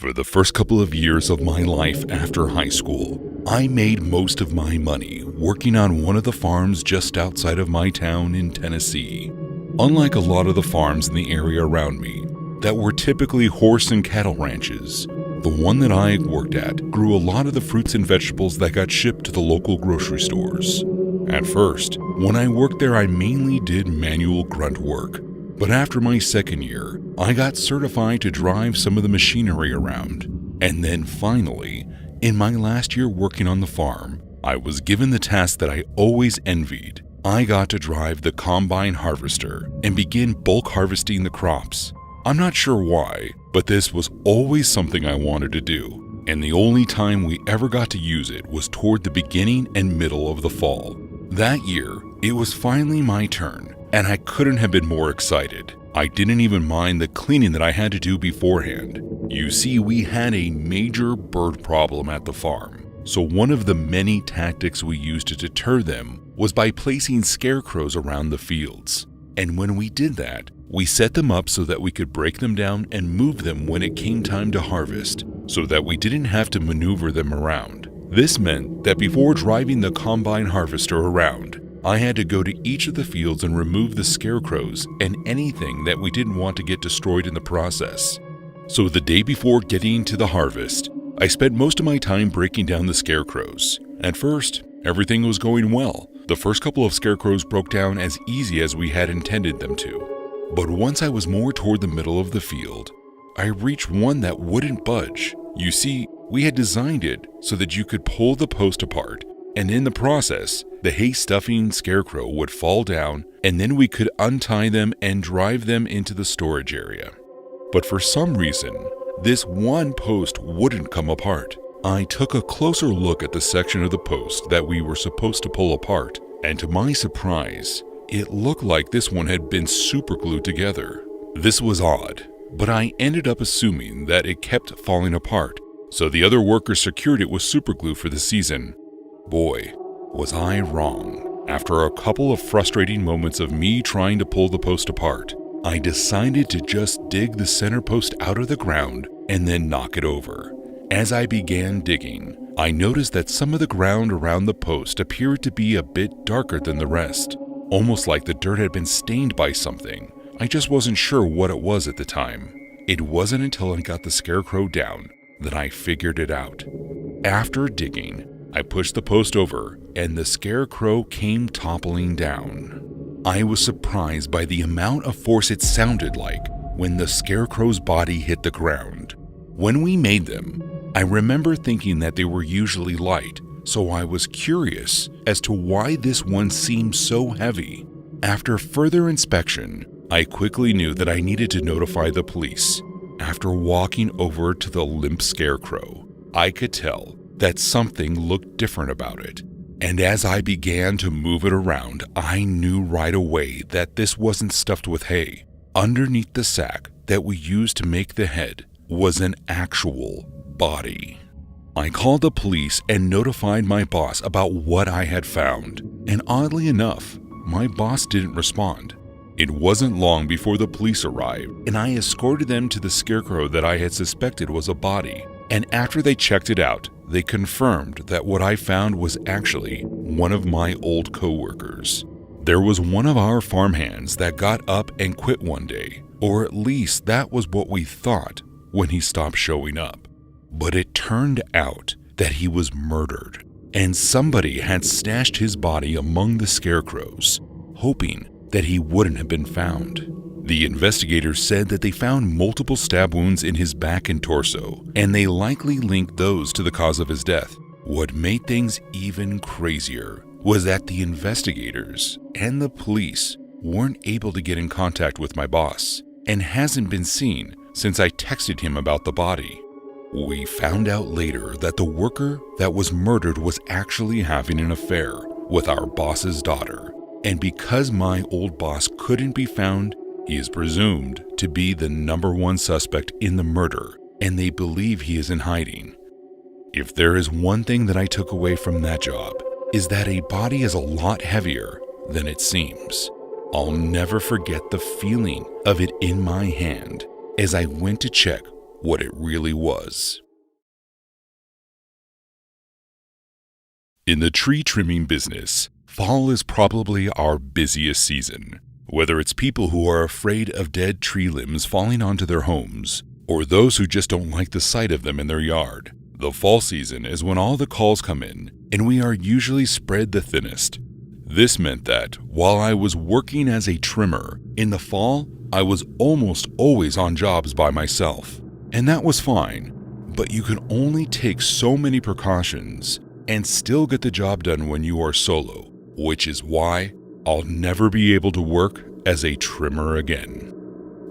For the first couple of years of my life after high school, I made most of my money working on one of the farms just outside of my town in Tennessee. Unlike a lot of the farms in the area around me that were typically horse and cattle ranches, the one that I worked at grew a lot of the fruits and vegetables that got shipped to the local grocery stores. At first, when I worked there, I mainly did manual grunt work. But after my second year, I got certified to drive some of the machinery around. And then finally, in my last year working on the farm, I was given the task that I always envied. I got to drive the combine harvester and begin bulk harvesting the crops. I'm not sure why, but this was always something I wanted to do. And the only time we ever got to use it was toward the beginning and middle of the fall. That year, it was finally my turn, and I couldn't have been more excited. I didn't even mind the cleaning that I had to do beforehand. You see, we had a major bird problem at the farm, so one of the many tactics we used to deter them was by placing scarecrows around the fields. And when we did that, we set them up so that we could break them down and move them when it came time to harvest, so that we didn't have to maneuver them around. This meant that before driving the combine harvester around, I had to go to each of the fields and remove the scarecrows and anything that we didn't want to get destroyed in the process. So the day before getting to the harvest, I spent most of my time breaking down the scarecrows. At first, everything was going well. The first couple of scarecrows broke down as easy as we had intended them to. But once I was more toward the middle of the field, I reached one that wouldn't budge. You see, we had designed it so that you could pull the post apart, and in the process, the hay stuffing scarecrow would fall down, and then we could untie them and drive them into the storage area. But for some reason, this one post wouldn't come apart. I took a closer look at the section of the post that we were supposed to pull apart, and to my surprise, it looked like this one had been superglued together. This was odd, but I ended up assuming that it kept falling apart, so the other workers secured it with superglue for the season. Boy, was I wrong. After a couple of frustrating moments of me trying to pull the post apart, I decided to just dig the center post out of the ground and then knock it over. As I began digging, I noticed that some of the ground around the post appeared to be a bit darker than the rest, almost like the dirt had been stained by something. I just wasn't sure what it was at the time. It wasn't until I got the scarecrow down that I figured it out. After digging, I pushed the post over and the scarecrow came toppling down. I was surprised by the amount of force it sounded like when the scarecrow's body hit the ground. When we made them, I remember thinking that they were usually light, so I was curious as to why this one seemed so heavy. After further inspection, I quickly knew that I needed to notify the police. After walking over to the limp scarecrow, I could tell that something looked different about it. And as I began to move it around, I knew right away that this wasn't stuffed with hay. Underneath the sack that we used to make the head was an actual body. I called the police and notified my boss about what I had found. And oddly enough, my boss didn't respond. It wasn't long before the police arrived, and I escorted them to the scarecrow that I had suspected was a body. And after they checked it out, they confirmed that what I found was actually one of my old coworkers. There was one of our farmhands that got up and quit one day, or at least that was what we thought when he stopped showing up. But it turned out that he was murdered, and somebody had stashed his body among the scarecrows, hoping that he wouldn't have been found. The investigators said that they found multiple stab wounds in his back and torso, and they likely linked those to the cause of his death. What made things even crazier was that the investigators and the police weren't able to get in contact with my boss, and hasn't been seen since I texted him about the body. We found out later that the worker that was murdered was actually having an affair with our boss's daughter, and because my old boss couldn't be found, he is presumed to be the number one suspect in the murder, and they believe he is in hiding. If there is one thing that I took away from that job, is that a body is a lot heavier than it seems. I'll never forget the feeling of it in my hand as I went to check what it really was. In the tree trimming business, fall is probably our busiest season. Whether it's people who are afraid of dead tree limbs falling onto their homes, or those who just don't like the sight of them in their yard, the fall season is when all the calls come in, and we are usually spread the thinnest. This meant that, while I was working as a trimmer, in the fall, I was almost always on jobs by myself. And that was fine, but you can only take so many precautions and still get the job done when you are solo, which is why I'll never be able to work as a trimmer again.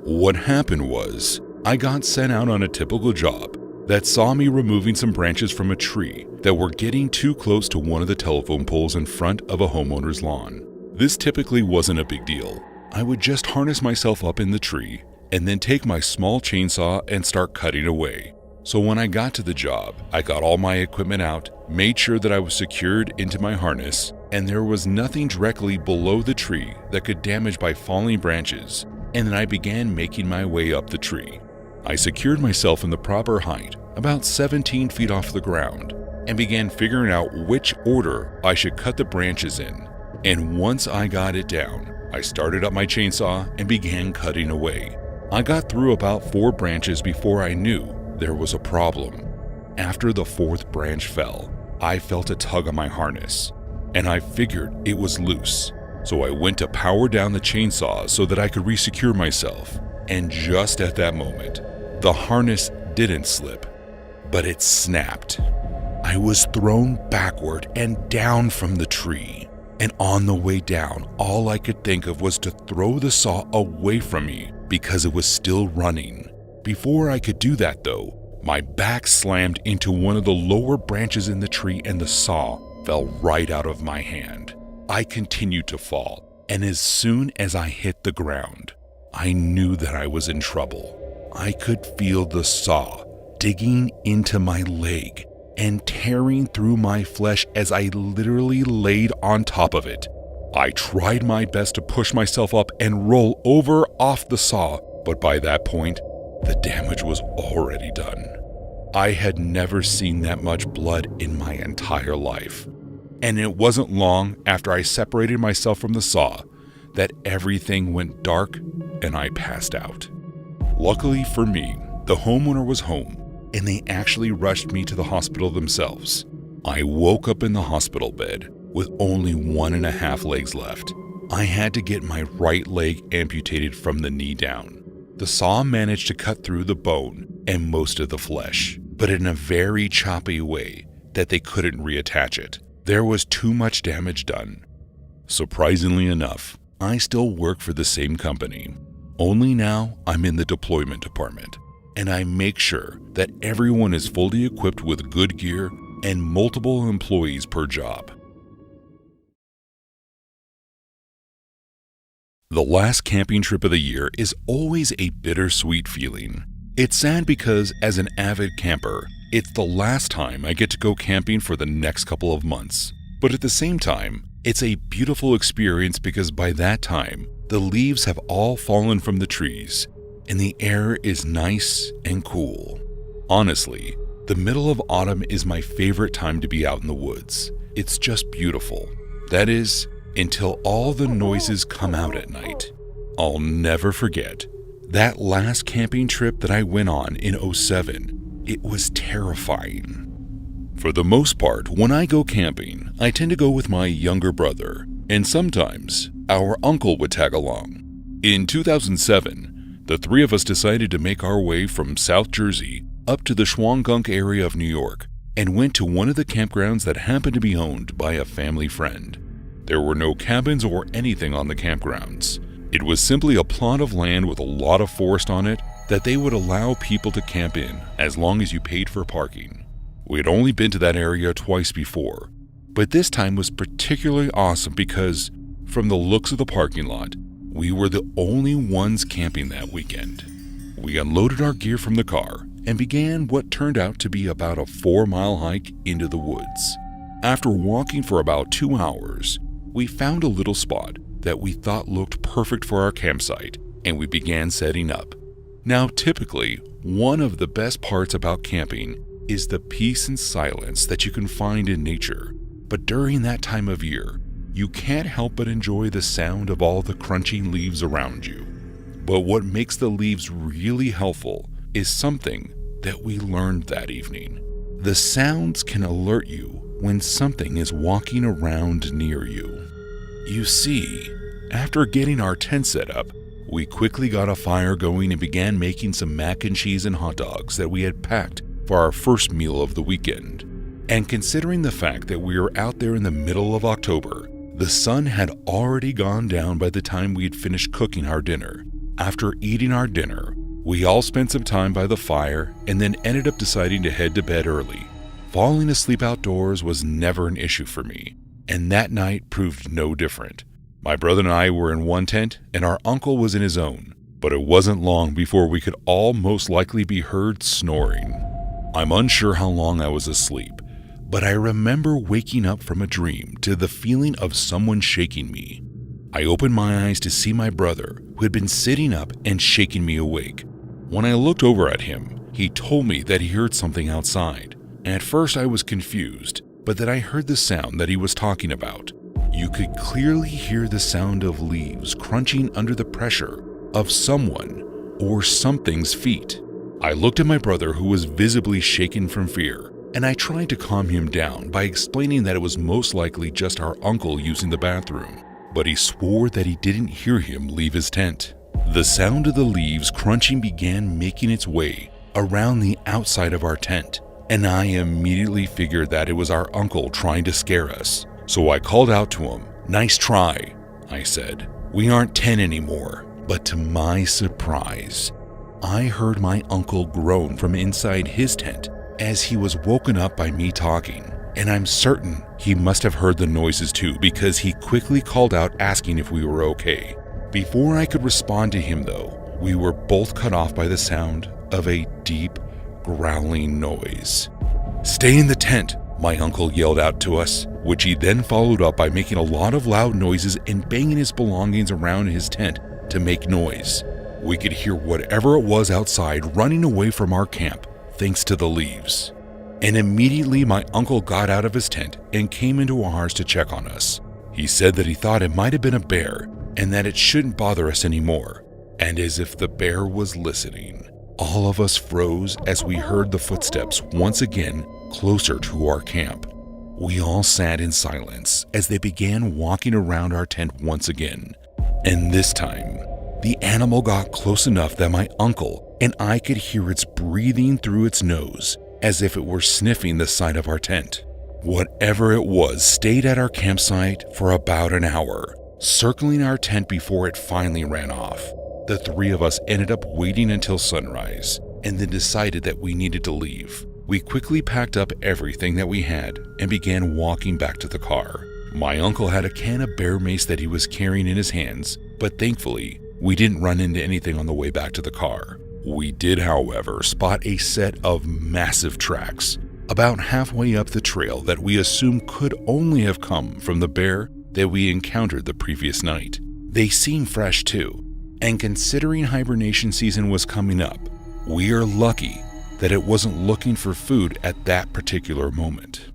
What happened was, I got sent out on a typical job that saw me removing some branches from a tree that were getting too close to one of the telephone poles in front of a homeowner's lawn. This typically wasn't a big deal. I would just harness myself up in the tree and then take my small chainsaw and start cutting away. So when I got to the job, I got all my equipment out, made sure that I was secured into my harness, and there was nothing directly below the tree that could damage by falling branches, and then I began making my way up the tree. I secured myself in the proper height, about 17 feet off the ground, and began figuring out which order I should cut the branches in. And once I got it down, I started up my chainsaw and began cutting away. I got through about 4 branches before I knew there was a problem. After the 4th branch fell, I felt a tug on my harness, and I figured it was loose. So I went to power down the chainsaw so that I could resecure myself. And just at that moment, the harness didn't slip, but it snapped. I was thrown backward and down from the tree. And on the way down, all I could think of was to throw the saw away from me because it was still running. Before I could do that though, my back slammed into one of the lower branches in the tree and the saw fell right out of my hand. I continued to fall, and as soon as I hit the ground, I knew that I was in trouble. I could feel the saw digging into my leg and tearing through my flesh as I literally laid on top of it. I tried my best to push myself up and roll over off the saw, but by that point, the damage was already done. I had never seen that much blood in my entire life. And it wasn't long after I separated myself from the saw that everything went dark and I passed out. Luckily for me, the homeowner was home and they actually rushed me to the hospital themselves. I woke up in the hospital bed with only 1.5 legs left. I had to get my right leg amputated from the knee down. The saw managed to cut through the bone and most of the flesh, but in a very choppy way that they couldn't reattach it. There was too much damage done. Surprisingly enough, I still work for the same company. Only now I'm in the deployment department, and I make sure that everyone is fully equipped with good gear and multiple employees per job. The last camping trip of the year is always a bittersweet feeling. It's sad because as an avid camper, it's the last time I get to go camping for the next couple of months. But at the same time, it's a beautiful experience because by that time, the leaves have all fallen from the trees and the air is nice and cool. Honestly, the middle of autumn is my favorite time to be out in the woods. It's just beautiful. That is, until all the noises come out at night. I'll never forget that last camping trip that I went on in 2007. It was terrifying. For the most part, when I go camping, I tend to go with my younger brother, and sometimes our uncle would tag along. In 2007, the 3 of us decided to make our way from South Jersey up to the Shawangunk area of New York and went to one of the campgrounds that happened to be owned by a family friend. There were no cabins or anything on the campgrounds. It was simply a plot of land with a lot of forest on it that they would allow people to camp in as long as you paid for parking. We had only been to that area twice before, but this time was particularly awesome because, from the looks of the parking lot, we were the only ones camping that weekend. We unloaded our gear from the car and began what turned out to be about a 4-mile hike into the woods. After walking for about 2 hours, we found a little spot that we thought looked perfect for our campsite, and we began setting up. Now, typically, one of the best parts about camping is the peace and silence that you can find in nature. But during that time of year, you can't help but enjoy the sound of all the crunching leaves around you. But what makes the leaves really helpful is something that we learned that evening. The sounds can alert you when something is walking around near you. You see, after getting our tent set up, we quickly got a fire going and began making some mac and cheese and hot dogs that we had packed for our first meal of the weekend. And considering the fact that we were out there in the middle of October, the sun had already gone down by the time we had finished cooking our dinner. After eating our dinner, we all spent some time by the fire and then ended up deciding to head to bed early. Falling asleep outdoors was never an issue for me, and that night proved no different. My brother and I were in one tent, and our uncle was in his own, but it wasn't long before we could all most likely be heard snoring. I'm unsure how long I was asleep, but I remember waking up from a dream to the feeling of someone shaking me. I opened my eyes to see my brother, who had been sitting up and shaking me awake. When I looked over at him, he told me that he heard something outside. At first I was confused, but then I heard the sound that he was talking about. You could clearly hear the sound of leaves crunching under the pressure of someone or something's feet. I looked at my brother, who was visibly shaken from fear, and I tried to calm him down by explaining that it was most likely just our uncle using the bathroom, but he swore that he didn't hear him leave his tent. The sound of the leaves crunching began making its way around the outside of our tent, and I immediately figured that it was our uncle trying to scare us. So I called out to him, "Nice try," I said. "We aren't 10 anymore." But to my surprise, I heard my uncle groan from inside his tent as he was woken up by me talking. And I'm certain he must have heard the noises too, because he quickly called out asking if we were okay. Before I could respond to him though, we were both cut off by the sound of a deep, growling noise. "Stay in the tent," my uncle yelled out to us, which he then followed up by making a lot of loud noises and banging his belongings around his tent to make noise. We could hear whatever it was outside running away from our camp, thanks to the leaves. And immediately my uncle got out of his tent and came into ours to check on us. He said that he thought it might have been a bear and that it shouldn't bother us anymore. And as if the bear was listening, all of us froze as we heard the footsteps once again closer to our camp. We all sat in silence as they began walking around our tent once again. And this time, the animal got close enough that my uncle and I could hear its breathing through its nose as if it were sniffing the side of our tent. Whatever it was stayed at our campsite for about an hour, circling our tent before it finally ran off. The three of us ended up waiting until sunrise and then decided that we needed to leave. We quickly packed up everything that we had and began walking back to the car. My uncle had a can of bear mace that he was carrying in his hands, but thankfully, we didn't run into anything on the way back to the car. We did, however, spot a set of massive tracks about halfway up the trail that we assumed could only have come from the bear that we encountered the previous night. They seemed fresh too, and considering hibernation season was coming up, we are lucky that it wasn't looking for food at that particular moment.